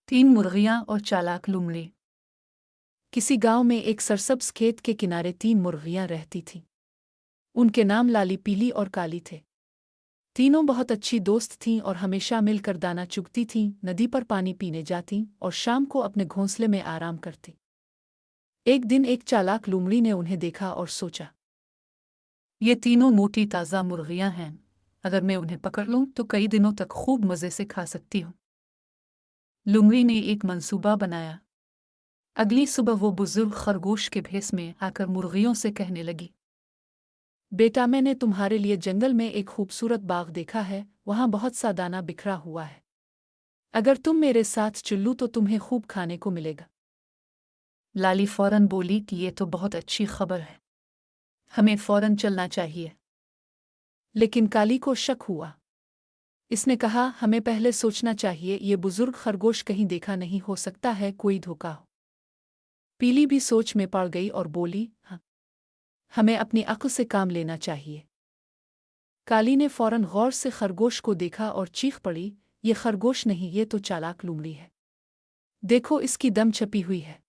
तीन मुर्गियां और चालाक लोमड़ी। किसी गांव में एक सरसब्ज खेत के किनारे तीन मुर्गियां रहती थीं। उनके नाम लाली, पीली और काली थे। तीनों बहुत अच्छी दोस्त थीं और हमेशा मिलकर दाना चुगती थीं, नदी पर पानी पीने जातीं और शाम को अपने घोंसले में आराम करती। एक दिन एक चालाक लोमड़ी ने उन्हें देखा और सोचा, ये तीनों मोटी ताज़ा मुर्गियां हैं। अगर मैं उन्हें पकड़ लूं तो कई दिनों तक खूब मज़े से खा सकती हूँ। लोमड़ी ने एक मंसूबा बनाया। अगली सुबह वो बुजुर्ग खरगोश के भेस में आकर मुर्गियों से कहने लगी, बेटा, मैंने तुम्हारे लिए जंगल में एक खूबसूरत बाग देखा है। वहाँ बहुत सा दाना बिखरा हुआ है। अगर तुम मेरे साथ चलो तो तुम्हें खूब खाने को मिलेगा। लाली फौरन बोली कि ये तो बहुत अच्छी खबर है, हमें फौरन चलना चाहिए। लेकिन काली को शक हुआ। इसने कहा, हमें पहले सोचना चाहिए, ये बुजुर्ग खरगोश कहीं देखा नहीं हो सकता है, कोई धोखा हो। पीली भी सोच में पड़ गई और बोली, हाँ, हमें अपनी अक्ल से काम लेना चाहिए। काली ने फौरन गौर से खरगोश को देखा और चीख पड़ी, ये खरगोश नहीं, ये तो चालाक लोमड़ी है। देखो, इसकी दम छपी हुई है।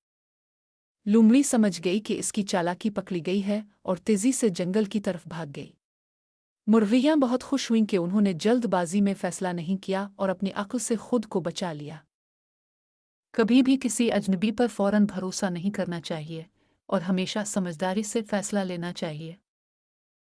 लोमड़ी समझ गई कि इसकी चालाकी पकड़ी गई है और तेजी से जंगल की तरफ भाग गई। मुर्गियां बहुत खुश हुईं कि उन्होंने जल्दबाजी में फैसला नहीं किया और अपनी अक्ल से खुद को बचा लिया। कभी भी किसी अजनबी पर फौरन भरोसा नहीं करना चाहिए और हमेशा समझदारी से फैसला लेना चाहिए।